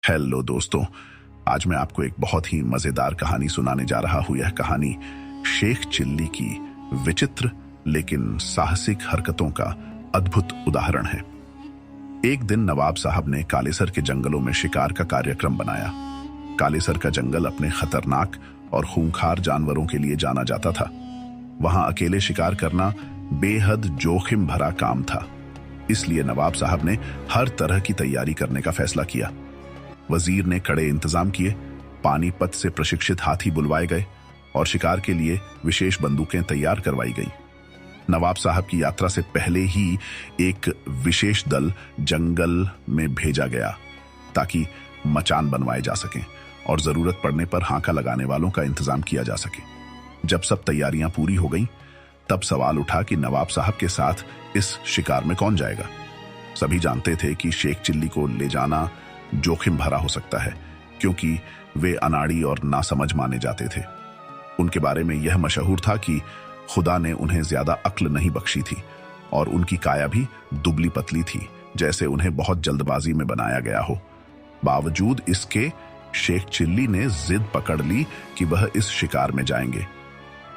Hello दोस्तों, आज मैं आपको एक बहुत ही मजेदार कहानी सुनाने जा रहा हूं। यह कहानी शेख चिल्ली की विचित्र लेकिन साहसिक हरकतों का अद्भुत उदाहरण है। एक दिन नवाब साहब ने कालेसर के जंगलों में शिकार का कार्यक्रम बनाया। कालेसर का जंगल अपने खतरनाक और खूंखार जानवरों के लिए जाना जाता था। वहां अकेले शिकार करना बेहद जोखिम भरा काम था, इसलिए नवाब साहब ने हर तरह की तैयारी करने का फैसला किया। वजीर ने कड़े इंतजाम किए, पानीपत से प्रशिक्षित हाथी बुलवाए गए और शिकार के लिए विशेष बंदूकें तैयार करवाई गईं। नवाब साहब की यात्रा से पहले ही एक विशेष दल जंगल में भेजा गया ताकि मचान बनवाए जा सकें और जरूरत पड़ने पर हांका लगाने वालों का इंतजाम किया जा सके। जब सब तैयारियां पूरी हो गईं, तब सवाल उठा कि नवाब साहब के साथ इस शिकार में कौन जाएगा। सभी जानते थे कि शेख चिल्ली को ले जाना जोखिम भरा हो सकता है, क्योंकि वे अनाड़ी और नासमझ माने जाते थे। उनके बारे में यह मशहूर था कि खुदा ने उन्हें ज्यादा अक्ल नहीं बख्शी थी और उनकी काया भी दुबली पतली थी, जैसे उन्हें बहुत जल्दबाजी में बनाया गया हो। बावजूद इसके शेख चिल्ली ने जिद पकड़ ली कि वह इस शिकार में जाएंगे।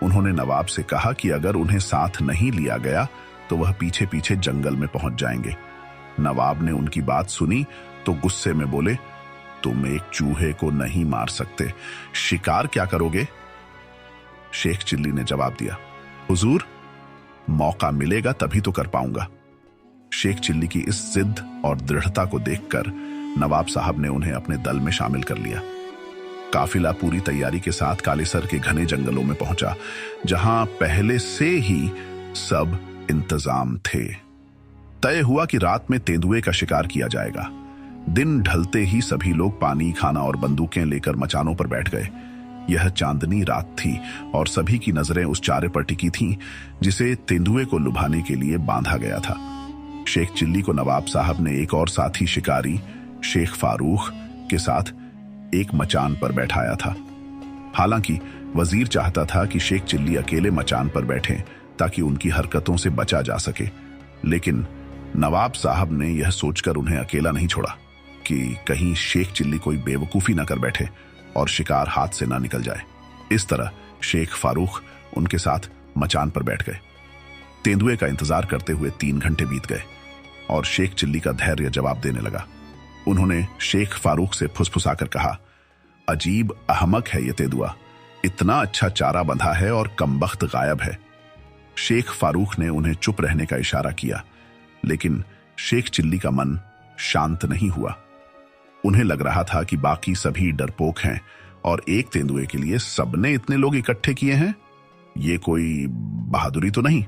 उन्होंने नवाब से कहा कि अगर उन्हें साथ नहीं लिया गया तो वह पीछे पीछे जंगल में पहुंच जाएंगे। नवाब ने उनकी बात सुनी तो गुस्से में बोले, तुम एक चूहे को नहीं मार सकते, शिकार क्या करोगे? शेख चिल्ली ने जवाब दिया, हुजूर, मौका मिलेगा तभी तो कर पाऊंगा। शेख चिल्ली की इस जिद और दृढ़ता को देखकर नवाब साहब ने उन्हें अपने दल में शामिल कर लिया। काफिला पूरी तैयारी के साथ कालेसर के घने जंगलों में पहुंचा, जहां पहले से ही सब इंतजाम थे। तय हुआ कि रात में तेंदुए का शिकार किया जाएगा। दिन ढलते ही सभी लोग पानी, खाना और बंदूकें लेकर मचानों पर बैठ गए। यह चांदनी रात थी और सभी की नजरें उस चारे पर टिकी थीं जिसे तेंदुए को लुभाने के लिए बांधा गया था। शेख चिल्ली को नवाब साहब ने एक और साथी शिकारी शेख फारूक के साथ एक मचान पर बैठाया था। हालांकि वजीर चाहता था कि शेख चिल्ली अकेले मचान पर बैठें ताकि उनकी हरकतों से बचा जा सके, लेकिन नवाब साहब ने यह सोचकर उन्हें अकेला नहीं छोड़ा कि कहीं शेख चिल्ली कोई बेवकूफी न कर बैठे और शिकार हाथ से ना निकल जाए। इस तरह शेख फारूक उनके साथ मचान पर बैठ गए। तेंदुए का इंतजार करते हुए 3 घंटे बीत गए और शेख चिल्ली का धैर्य जवाब देने लगा। उन्होंने शेख फारूक से फुसफुसाकर कहा, अजीब अहमक है ये तेंदुआ, इतना अच्छा चारा बंधा है और कमबख्त गायब है। शेख फारूक ने उन्हें चुप रहने का इशारा किया, लेकिन शेख चिल्ली का मन शांत नहीं हुआ। उन्हें लग रहा था कि बाकी सभी डरपोक हैं और एक तेंदुए के लिए सबने इतने लोग इकट्ठे किए हैं। ये कोई बहादुरी तो नहीं।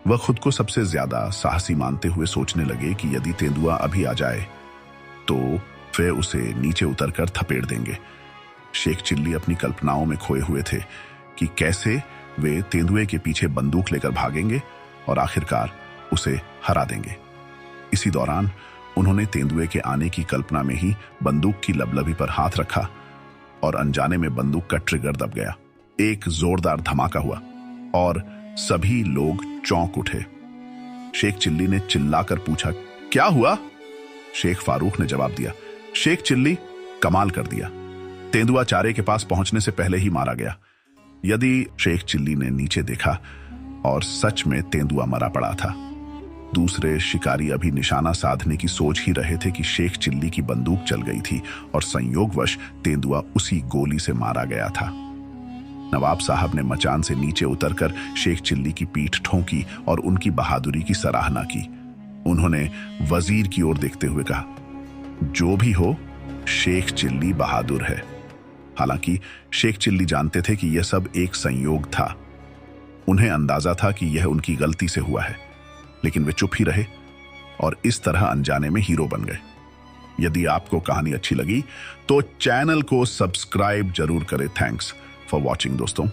वह खुद को सबसे ज्यादा साहसी मानते हुए सोचने लगे कि यदि तेंदुआ अभी आ जाए तो वे उसे नीचे उतरकर थपेड़ देंगे। शेख चिल्ली अपनी कल्पनाओं में खोए हुए थे कि कैसे वे तेंदुए के पीछे बंदूक लेकर भागेंगे और आखिरकार उसे हरा देंगे। इसी दौरान उन्होंने तेंदुए के आने की कल्पना में ही बंदूक की लबलबी पर हाथ रखा और अनजाने में बंदूक का ट्रिगर दब गया। एक जोरदार धमाका हुआ और सभी लोग चौंक उठे। शेख चिल्ली ने चिल्लाकर पूछा, क्या हुआ? शेख फारूक ने जवाब दिया, शेख चिल्ली, कमाल कर दिया, तेंदुआ चारे के पास पहुंचने से पहले ही मारा गया। यदि शेख चिल्ली ने नीचे देखा और सच में तेंदुआ मरा पड़ा था। दूसरे शिकारी अभी निशाना साधने की सोच ही रहे थे कि शेख चिल्ली की बंदूक चल गई थी और संयोगवश तेंदुआ उसी गोली से मारा गया था। नवाब साहब ने मचान से नीचे उतरकर शेख चिल्ली की पीठ ठोंकी और उनकी बहादुरी की सराहना की। उन्होंने वजीर की ओर देखते हुए कहा, जो भी हो, शेख चिल्ली बहादुर है। हालांकि शेख चिल्ली जानते थे कि यह सब एक संयोग था। उन्हें अंदाजा था कि यह उनकी गलती से हुआ है, लेकिन वे चुप ही रहे और इस तरह अनजाने में हीरो बन गए। यदि आपको कहानी अच्छी लगी तो चैनल को सब्सक्राइब जरूर करें। थैंक्स फॉर वॉचिंग दोस्तों।